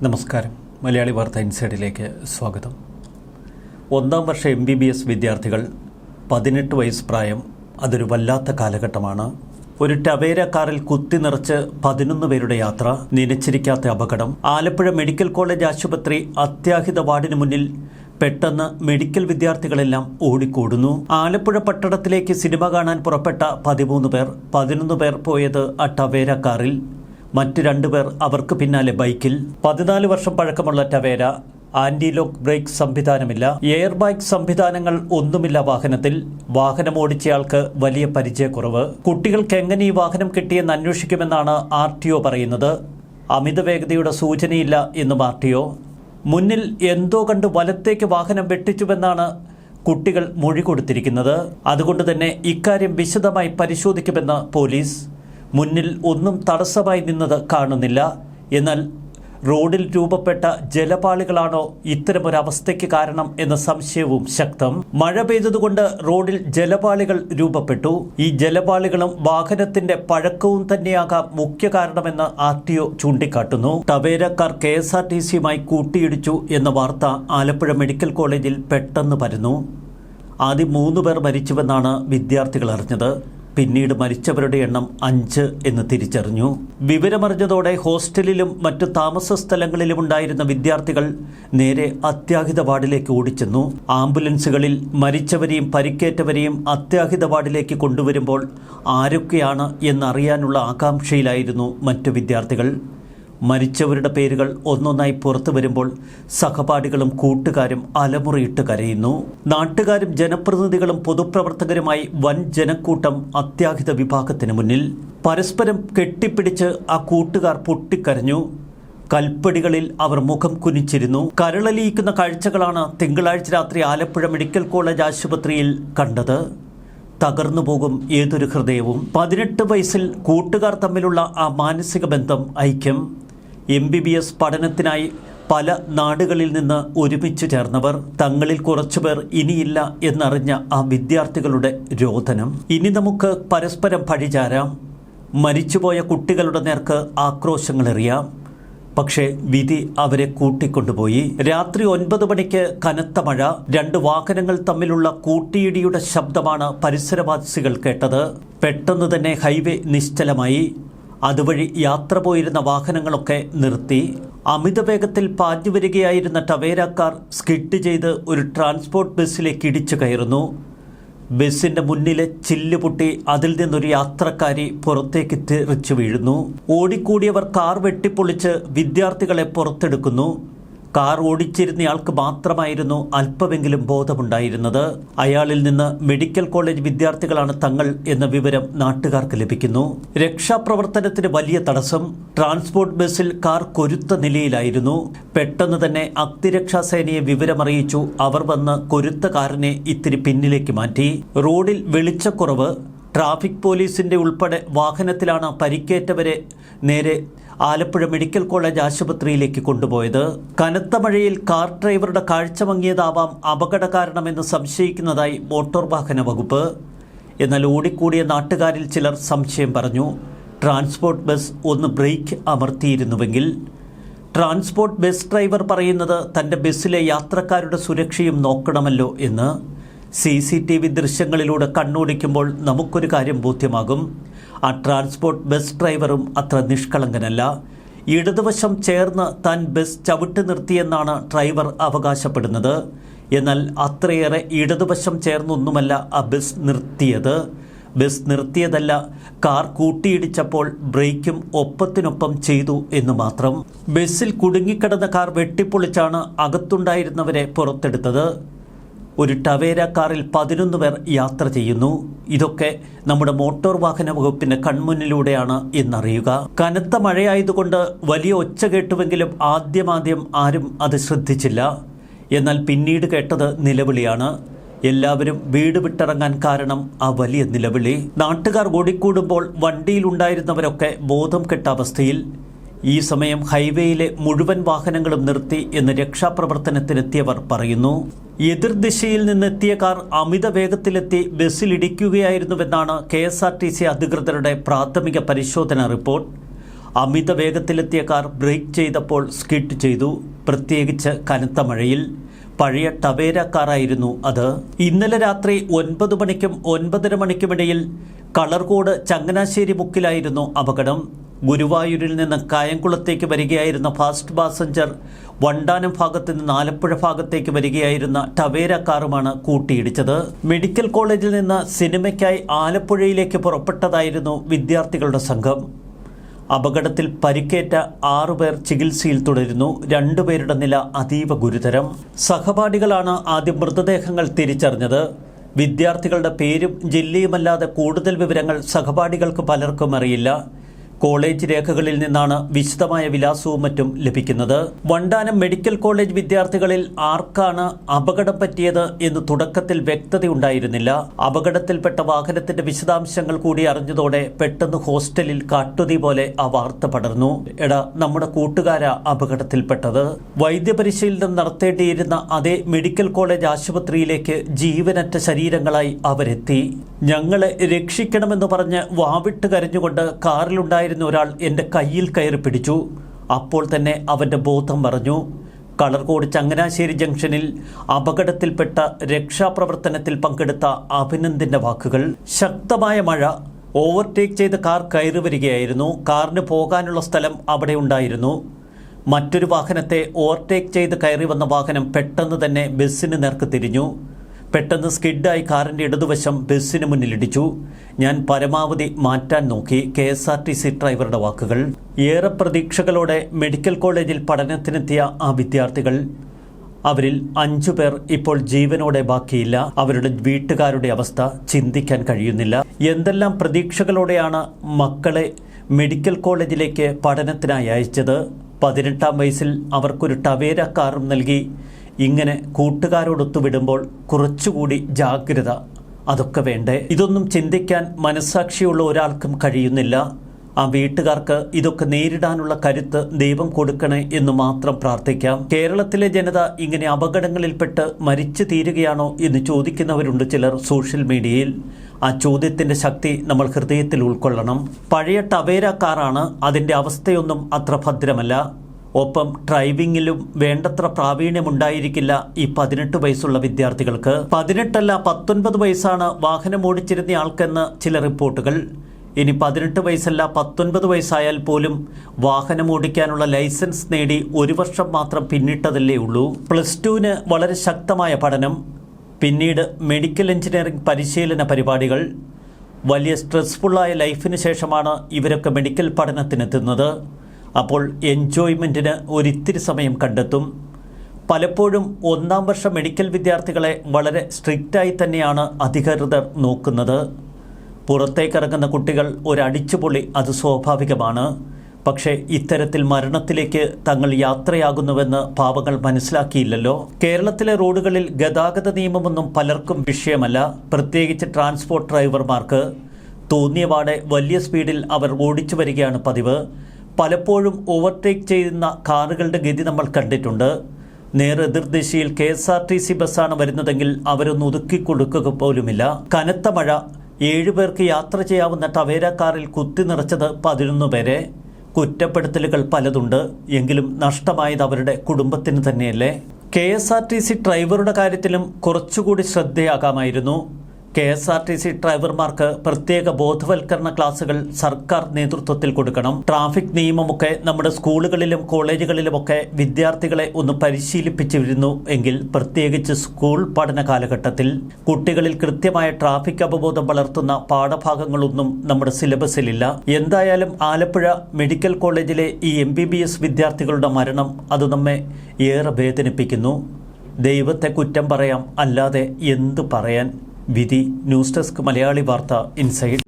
നമസ്കാരം. മലയാളി വാർത്ത ഇൻസൈഡിലേക്ക് സ്വാഗതം. ഒന്നാം വർഷ MBBS വിദ്യാർത്ഥികൾ 18 വയസ്സ് പ്രായം. അതൊരു വല്ലാത്ത കാലഘട്ടമാണ്. ഒരു ടവേര കാറിൽ കുത്തി നിറച്ച് 11 പേരുടെ യാത്ര, നിലച്ചിരിക്കാത്ത അപകടം. ആലപ്പുഴ മെഡിക്കൽ കോളേജ് ആശുപത്രി അത്യാഹിത വാർഡിന് മുന്നിൽ പെട്ടെന്ന് മെഡിക്കൽ വിദ്യാർത്ഥികളെല്ലാം ഓടിക്കൂടുന്നു. ആലപ്പുഴ പട്ടണത്തിലേക്ക് സിനിമ കാണാൻ പുറപ്പെട്ട 13 പേർ. 11 പേർ പോയത് ആ ടവേര കാറിൽ, മറ്റ് 2 പേർ അവർക്ക് പിന്നാലെ ബൈക്കിൽ. 14 വർഷം പഴക്കമുള്ള ടവേര. ആന്റി ലോക്ക് ബ്രേക്ക് സംവിധാനമില്ല, എയർ ബാഗ് സംവിധാനങ്ങൾ ഒന്നുമില്ല വാഹനത്തിൽ. വാഹനം ഓടിച്ചയാൾക്ക് വലിയ പരിചയക്കുറവ്. കുട്ടികൾക്ക് എങ്ങനെ ഈ വാഹനം കിട്ടിയെന്ന് അന്വേഷിക്കുമെന്നാണ് RTO പറയുന്നത്. അമിത വേഗതയുടെ സൂചനയില്ല എന്നും RTO. മുന്നിൽ എന്തോ കണ്ട് വലത്തേക്ക് വാഹനം വെട്ടിച്ചുവെന്നാണ് കുട്ടികൾ മൊഴി കൊടുത്തിരിക്കുന്നത്. അതുകൊണ്ട് തന്നെ ഇക്കാര്യം വിശദമായി പരിശോധിക്കുമെന്ന് പോലീസ്. മുന്നിൽ ഒന്നും തടസ്സമായി നിന്നത് കാണുന്നില്ല. എന്നാൽ റോഡിൽ രൂപപ്പെട്ട ജലപാളികളാണോ ഇത്തരമൊരവസ്ഥയ്ക്ക് കാരണം എന്ന സംശയവും ശക്തം. മഴ പെയ്തതുകൊണ്ട് റോഡിൽ ജലപാളികൾ രൂപപ്പെട്ടു. ഈ ജലപാളികളും വാഹനത്തിന്റെ പഴക്കവും തന്നെയാകാം മുഖ്യ കാരണമെന്ന് RTO ചൂണ്ടിക്കാട്ടുന്നു. ടവേരക്കാർ KSRTCയുമായി കൂട്ടിയിടിച്ചു എന്ന വാർത്ത ആലപ്പുഴ മെഡിക്കൽ കോളേജിൽ പെട്ടെന്ന് പരന്നു. ആദ്യം 3 പേർ മരിച്ചുവെന്നാണ് വിദ്യാർത്ഥികൾ അറിഞ്ഞത്. പിന്നീട് മരിച്ചവരുടെ എണ്ണം 5 എന്ന് തിരിച്ചറിഞ്ഞു. വിവരമറിഞ്ഞതോടെ ഹോസ്റ്റലിലും മറ്റു താമസ സ്ഥലങ്ങളിലും ഉണ്ടായിരുന്ന വിദ്യാർത്ഥികൾ നേരെ അത്യാഹിത വാർഡിലേക്ക് ഓടിച്ചെന്നു. ആംബുലൻസുകളിൽ മരിച്ചവരെയും പരിക്കേറ്റവരെയും അത്യാഹിത വാർഡിലേക്ക് കൊണ്ടുവരുമ്പോൾ ആരൊക്കെയാണ് എന്നറിയാനുള്ള ആകാംക്ഷയിലായിരുന്നു മറ്റു വിദ്യാർത്ഥികൾ. മരിച്ചവരുടെ പേരുകൾ ഒന്നൊന്നായി പുറത്തു വരുമ്പോൾ സഹപാഠികളും കൂട്ടുകാരും അലമുറയിട്ട് കരയുന്നു. നാട്ടുകാരും ജനപ്രതിനിധികളും പൊതുപ്രവർത്തകരുമായി വൻ ജനക്കൂട്ടം അത്യാഹിത വിഭാഗത്തിന് മുന്നിൽ. പരസ്പരം കെട്ടിപ്പിടിച്ച് ആ കൂട്ടുകാർ പൊട്ടിക്കരഞ്ഞു. കൽപ്പടികളിൽ അവർ മുഖം കുനിച്ചിരുന്നു. കരളലിയിക്കുന്ന കാഴ്ചകളാണ് തിങ്കളാഴ്ച രാത്രി ആലപ്പുഴ മെഡിക്കൽ കോളേജ് ആശുപത്രിയിൽ കണ്ടത്. തകർന്നു പോകും ഏതൊരു ഹൃദയവും. 18 വയസ്സിൽ കൂട്ടുകാർ തമ്മിലുള്ള ആ മാനസിക ബന്ധം, ഐക്യം. MBBS പഠനത്തിനായി പല നാടുകളിൽ നിന്ന് ഒരുമിച്ച് ചേർന്നവർ. തങ്ങളിൽ കുറച്ചുപേർ ഇനിയില്ല എന്നറിഞ്ഞ ആ വിദ്യാർത്ഥികളുടെ രോദനം. ഇനി നമുക്ക് പരസ്പരം പഴിചാരാം, മരിച്ചുപോയ കുട്ടികളുടെ നേർക്ക് ആക്രോശങ്ങളെറിയാം. പക്ഷേ വിധി അവരെ കൂട്ടിക്കൊണ്ടുപോയി. രാത്രി 9 മണിക്ക് കനത്ത മഴ. 2 വാഹനങ്ങൾ തമ്മിലുള്ള കൂട്ടിയിടിയുടെ ശബ്ദമാണ് പരിസരവാസികൾ കേട്ടത്. പെട്ടെന്ന് തന്നെ ഹൈവേ നിശ്ചലമായി. അതുവഴി യാത്ര പോയിരുന്ന വാഹനങ്ങളൊക്കെ നിർത്തി. അമിത വേഗത്തിൽ പാഞ്ഞു വരികയായിരുന്ന ടവേരക്കാർ സ്കിഡ് ചെയ്ത് ഒരു ട്രാൻസ്പോർട്ട് ബസ്സിലേക്ക് ഇടിച്ചു കയറുന്നു. ബസ്സിന്റെ മുന്നിലെ ചില്ല് പൊട്ടി അതിൽ നിന്നൊരു യാത്രക്കാരി പുറത്തേക്ക് തെറിച്ചു വീഴുന്നു. ഓടിക്കൂടിയവർ കാർ വെട്ടിപ്പൊളിച്ച് വിദ്യാർത്ഥികളെ പുറത്തെടുക്കുന്നു. കാർ ഓടിച്ചിരുന്നയാൾക്ക് മാത്രമായിരുന്നു അല്പമെങ്കിലും ബോധമുണ്ടായിരുന്നത്. അയാളിൽ നിന്ന് മെഡിക്കൽ കോളേജ് വിദ്യാർത്ഥികളാണ് തങ്ങൾ എന്ന വിവരം നാട്ടുകാർക്ക് ലഭിക്കുന്നു. രക്ഷാപ്രവർത്തനത്തിന് വലിയ തടസ്സം. ട്രാൻസ്പോർട്ട് ബസ്സിൽ കാർ കൊരുത്ത നിലയിലായിരുന്നു. പെട്ടെന്ന് തന്നെ അഗ്നിരക്ഷാസേനയെ വിവരമറിയിച്ചു. അവർ വന്ന് കൊരുത്ത കാറിനെ ഇത്തിരി പിന്നിലേക്ക് മാറ്റി. റോഡിൽ വെളിച്ചക്കുറവ്. ട്രാഫിക് പോലീസിന്റെ ഉൾപ്പെടെ വാഹനത്തിലാണ് പരിക്കേറ്റവരെ നേരെ ആലപ്പുഴ മെഡിക്കൽ കോളേജ് ആശുപത്രിയിലേക്ക് കൊണ്ടുപോയത്. കനത്ത മഴയിൽ കാർ ഡ്രൈവറുടെ കാഴ്ച മങ്ങിയതാവാം അപകട കാരണമെന്ന് സംശയിക്കുന്നതായി മോട്ടോർ വാഹന വകുപ്പ്. എന്നാൽ ഓടിക്കൂടിയ നാട്ടുകാരിൽ ചിലർ സംശയം പറഞ്ഞു. ട്രാൻസ്പോർട്ട് ബസ് ഒന്ന് ബ്രേക്ക് അമർത്തിയിരുന്നുവെങ്കിൽ. ട്രാൻസ്പോർട്ട് ബസ് ഡ്രൈവർ പറയുന്നത് തൻ്റെ ബസ്സിലെ യാത്രക്കാരുടെ സുരക്ഷയും നോക്കണമല്ലോ എന്ന്. CCTV ദൃശ്യങ്ങളിലൂടെ കണ്ണോടിക്കുമ്പോൾ നമുക്കൊരു കാര്യം ബോധ്യമാകും. ആ ട്രാൻസ്പോർട്ട് ബസ് ഡ്രൈവറും അത്ര നിഷ്കളങ്കനല്ല. ഇടതുവശം ചേർന്ന് താൻ ബസ് ചവിട്ടി നിർത്തിയെന്നാണ് ഡ്രൈവർ അവകാശപ്പെടുന്നത്. എന്നാൽ അത്രയേറെ ഇടതുവശം ചേർന്നൊന്നുമല്ല ആ ബസ് നിർത്തിയത്. ബസ് നിർത്തിയതല്ല, കാർ കൂട്ടിയിടിച്ചപ്പോൾ ബ്രേക്കും ഒപ്പത്തിനൊപ്പം ചെയ്തു എന്ന് മാത്രം. ബസ്സിൽ കുടുങ്ങിക്കിടന്ന കാർ വെട്ടിപ്പൊളിച്ചാണ് അകത്തുണ്ടായിരുന്നവരെ പുറത്തെടുത്തത്. ഒരു ടവേര കാറിൽ 11 പേർ യാത്ര ചെയ്യുന്നു. ഇതൊക്കെ നമ്മുടെ മോട്ടോർ വാഹന വകുപ്പിന്റെ കൺമുന്നിലൂടെയാണ് എന്നറിയുക. കനത്ത മഴയായതുകൊണ്ട് വലിയ ഒച്ച കേട്ടുവെങ്കിലും ആദ്യം ആരും അത് ശ്രദ്ധിച്ചില്ല. എന്നാൽ പിന്നീട് കേട്ടത് നിലവിളിയാണ്. എല്ലാവരും വീട് വിട്ടിറങ്ങാൻ കാരണം ആ വലിയ നിലവിളി. നാട്ടുകാർ ഓടിക്കൂടുമ്പോൾ വണ്ടിയിലുണ്ടായിരുന്നവരൊക്കെ ബോധം കെട്ട അവസ്ഥയിൽ. ഈ സമയം ഹൈവേയിലെ മുഴുവൻ വാഹനങ്ങളും നിർത്തി എന്ന് രക്ഷാപ്രവർത്തനത്തിനെത്തിയവർ പറയുന്നു. എതിർദിശയിൽ നിന്നെത്തിയ കാർ അമിത വേഗത്തിലെത്തി ബസ്സിലിടിക്കുകയായിരുന്നുവെന്നാണ് KSRTC അധികൃതരുടെ പ്രാഥമിക പരിശോധനാ റിപ്പോർട്ട്. അമിത വേഗത്തിലെത്തിയ കാർ ബ്രേക്ക് ചെയ്തപ്പോൾ സ്കിഡ് ചെയ്തു. പ്രത്യേകിച്ച് കനത്ത മഴയിൽ. പഴയ ടവേര കാറായിരുന്നു അത്. ഇന്നലെ രാത്രി 9 മണിക്കും 9:30 മണിക്കുമിടയിൽ കളർകോട് ചങ്ങനാശ്ശേരി മുക്കിലായിരുന്നു അപകടം. ഗുരുവായൂരിൽ നിന്ന് കായംകുളത്തേക്ക് വരികയായിരുന്ന ഫാസ്റ്റ് പാസഞ്ചർ വണ്ടാനം ഭാഗത്ത് നിന്ന് ആലപ്പുഴ ഭാഗത്തേക്ക് വരികയായിരുന്ന ടവേര കാറുമാണ് കൂട്ടിയിടിച്ചത്. മെഡിക്കൽ കോളേജിൽ നിന്ന് സിനിമയ്ക്കായി ആലപ്പുഴയിലേക്ക് പുറപ്പെട്ടതായിരുന്നു വിദ്യാർത്ഥികളുടെ സംഘം. അപകടത്തിൽ പരിക്കേറ്റ 6 പേർ ചികിത്സയിൽ തുടരുന്നു. 2 പേരുടെ നില അതീവ ഗുരുതരം. സഹപാഠികളാണ് ആദ്യം മൃതദേഹങ്ങൾ തിരിച്ചറിഞ്ഞത്. വിദ്യാർത്ഥികളുടെ പേരും ജില്ലയുമല്ലാതെ കൂടുതൽ വിവരങ്ങൾ സഹപാഠികൾക്ക് പലർക്കും അറിയില്ല. കോളേജ് രേഖകളിൽ നിന്നാണ് വിശദമായ വിലാസവും മറ്റും ലഭിക്കുന്നത്. വണ്ടാനം മെഡിക്കൽ കോളേജ് വിദ്യാർത്ഥികളിൽ ആർക്കാണ് അപകടം പറ്റിയത് എന്ന് തുടക്കത്തിൽ വ്യക്തതയുണ്ടായിരുന്നില്ല. അപകടത്തിൽപ്പെട്ട വാഹനത്തിന്റെ വിശദാംശങ്ങൾ കൂടി അറിഞ്ഞതോടെ പെട്ടെന്ന് ഹോസ്റ്റലിൽ കാട്ടുതീ പോലെ ആ വാർത്ത പടർന്നു. എടാ, നമ്മുടെ കൂട്ടുകാരാ അപകടത്തിൽപ്പെട്ടത്. വൈദ്യപരിശീലനം നടത്തേണ്ടിയിരുന്ന അതേ മെഡിക്കൽ കോളേജ് ആശുപത്രിയിലേക്ക് ജീവനറ്റ ശരീരങ്ങളായി അവരെത്തി. ഞങ്ങളെ രക്ഷിക്കണമെന്ന് പറഞ്ഞ് വാവിട്ട് കരഞ്ഞുകൊണ്ട് കാറിലുണ്ടായിരുന്ന ഒരാൾ എൻ്റെ കയ്യിൽ കയറി പിടിച്ചു. അപ്പോൾ തന്നെ അവൻ്റെ ബോധം മറഞ്ഞു. കളർകോട് ചങ്ങനാശ്ശേരി ജംഗ്ഷനിൽ അപകടത്തിൽപ്പെട്ട രക്ഷാപ്രവർത്തനത്തിൽ പങ്കെടുത്ത അഭിനന്ദിൻ്റെ വാക്കുകൾ. ശക്തമായ മഴ. ഓവർടേക്ക് ചെയ്ത് കാർ കയറി വരികയായിരുന്നു. കാറിന് പോകാനുള്ള സ്ഥലം അവിടെ ഉണ്ടായിരുന്നു. മറ്റൊരു വാഹനത്തെ ഓവർടേക്ക് ചെയ്ത് കയറി വന്ന വാഹനം പെട്ടെന്ന് തന്നെ ബസ്സിന് നേർക്ക് തിരിഞ്ഞു. പെട്ടെന്ന് സ്കിഡായി കാറിൻ്റെ ഇടതുവശം ബസ്സിന് മുന്നിലിടിച്ചു. ഞാൻ പരമാവധി മാറ്റാൻ നോക്കി. KSRTC ഡ്രൈവറുടെ വാക്കുകൾ. ഏറെ പ്രതീക്ഷകളോടെ മെഡിക്കൽ കോളേജിൽ പഠനത്തിനെത്തിയ ആ വിദ്യാർത്ഥികൾ, അവരിൽ 5 പേർ ഇപ്പോൾ ജീവനോടെ ബാക്കിയില്ല. അവരുടെ വീട്ടുകാരുടെ അവസ്ഥ ചിന്തിക്കാൻ കഴിയുന്നില്ല. എന്തെല്ലാം പ്രതീക്ഷകളോടെയാണ് മക്കളെ മെഡിക്കൽ കോളേജിലേക്ക് പഠനത്തിനായി അയച്ചത്. 18-ാം വയസ്സിൽ അവർക്കൊരു ടവേര കാറും നൽകി ഇങ്ങനെ കൂട്ടുകാരോടൊത്തു വിടുമ്പോൾ കുറച്ചുകൂടി ജാഗ്രത അതൊക്കെ വേണ്ടേ? ഇതൊന്നും ചിന്തിക്കാൻ മനസ്സാക്ഷിയുള്ള ഒരാൾക്കും കഴിയുന്നില്ല. ആ വീട്ടുകാർക്ക് ഇതൊക്കെ നേരിടാനുള്ള കരുത്ത് ദൈവം കൊടുക്കണേ എന്ന് മാത്രം പ്രാർത്ഥിക്കാം. കേരളത്തിലെ ജനത ഇങ്ങനെ അപകടങ്ങളിൽപ്പെട്ട് മരിച്ചു തീരുകയാണോ എന്ന് ചോദിക്കുന്നവരുണ്ട് ചിലർ സോഷ്യൽ മീഡിയയിൽ. ആ ചോദ്യത്തിൻ്റെ ശക്തി നമ്മൾ ഹൃദയത്തിൽ ഉൾക്കൊള്ളണം. പഴയ ടവേര കാറാണ്. അതിൻ്റെ അവസ്ഥയൊന്നും അത്ര ഭദ്രമല്ല. ഒപ്പം ഡ്രൈവിംഗിലും വേണ്ടത്ര പ്രാവീണ്യമുണ്ടായിരിക്കില്ല ഈ 18 വയസ്സുള്ള വിദ്യാർത്ഥികൾക്ക്. 18 19 വയസ്സാണ് വാഹനം ഓടിച്ചിരുന്ന ആൾക്കെന്ന് ചില റിപ്പോർട്ടുകൾ. ഇനി 18 വയസ്സല്ല 19 വയസ്സായാൽ പോലും വാഹനം ഓടിക്കാനുള്ള ലൈസൻസ് നേടി 1 വർഷം മാത്രം പിന്നിട്ടതല്ലേ ഉള്ളൂ. +2-ന് വളരെ ശക്തമായ പഠനം, പിന്നീട് മെഡിക്കൽ എഞ്ചിനീയറിംഗ് പരിശീലന പരിപാടികൾ. വലിയ സ്ട്രെസ്ഫുള്ളായ ലൈഫിന് ശേഷമാണ് ഇവരൊക്കെ മെഡിക്കൽ പഠനത്തിനെത്തുന്നത്. അപ്പോൾ എൻജോയ്മെൻറ്റിന് ഒരിത്തിരി സമയം കണ്ടെത്തും. പലപ്പോഴും 1-ാം വർഷ മെഡിക്കൽ വിദ്യാർത്ഥികളെ വളരെ സ്ട്രിക്റ്റായി തന്നെയാണ് അധികൃതർ നോക്കുന്നത്. പുറത്തേക്കിറങ്ങുന്ന കുട്ടികൾ ഒരടിച്ചുപൊളി, അത് സ്വാഭാവികമാണ്. പക്ഷേ ഇത്തരത്തിൽ മരണത്തിലേക്ക് തങ്ങൾ യാത്രയാകുന്നുവെന്ന് പാവങ്ങൾ മനസ്സിലാക്കിയില്ലല്ലോ. കേരളത്തിലെ റോഡുകളിൽ ഗതാഗത നിയമമൊന്നും പലർക്കും വിഷയമല്ല, പ്രത്യേകിച്ച് ട്രാൻസ്പോർട്ട് ഡ്രൈവർമാർക്ക്. തോന്നിയപാടെ വലിയ സ്പീഡിൽ അവർ ഓടിച്ചു വരികയാണ് പതിവ്. പലപ്പോഴും ഓവർടേക്ക് ചെയ്യുന്ന കാറുകളുടെ ഗതി നമ്മൾ കണ്ടിട്ടുണ്ട്. നേരെ എതിർദിശയിൽ KSRTC ബസ്സാണ് വരുന്നതെങ്കിൽ അവരൊന്ന് ഒതുക്കി കൊടുക്കുക പോലുമില്ല. കനത്ത മഴ. 7 പേർക്ക് യാത്ര ചെയ്യാവുന്ന ടവേര കാറിൽ കുത്തി നിറച്ചത് 11 പേരെ. കുറ്റപ്പെടുത്തലുകൾ പലതുണ്ട്. എങ്കിലും നഷ്ടമായത് അവരുടെ കുടുംബത്തിന് തന്നെയല്ലേ. KSRTC ഡ്രൈവറുടെ കാര്യത്തിലും കുറച്ചുകൂടി ശ്രദ്ധയാകാമായിരുന്നു. KSRTC ഡ്രൈവർമാർക്ക് പ്രത്യേക ബോധവൽക്കരണ ക്ലാസുകൾ സർക്കാർ നേതൃത്വത്തിൽ കൊടുക്കണം. ട്രാഫിക് നിയമമൊക്കെ നമ്മുടെ സ്കൂളുകളിലും കോളേജുകളിലുമൊക്കെ വിദ്യാർത്ഥികളെ ഒന്ന് പരിശീലിപ്പിച്ചിരുന്നു എങ്കിൽ, പ്രത്യേകിച്ച് സ്കൂൾ പഠന കാലഘട്ടത്തിൽ കുട്ടികളിൽ കൃത്യമായ ട്രാഫിക് അവബോധം വളർത്തുന്ന പാഠഭാഗങ്ങളൊന്നും നമ്മുടെ സിലബസിലില്ല. എന്തായാലും ആലപ്പുഴ മെഡിക്കൽ കോളേജിലെ ഈ MBBS വിദ്യാർത്ഥികളുടെ മരണം അത് നമ്മെ ഏറെ വേദനിപ്പിക്കുന്നു. ദൈവത്തെ കുറ്റം പറയാം, അല്ലാതെ എന്തു പറയാൻ? വിധി. ന്യൂസ് ഡെസ്ക് മലയാളി വാർത്ത ഇൻസൈഡ്.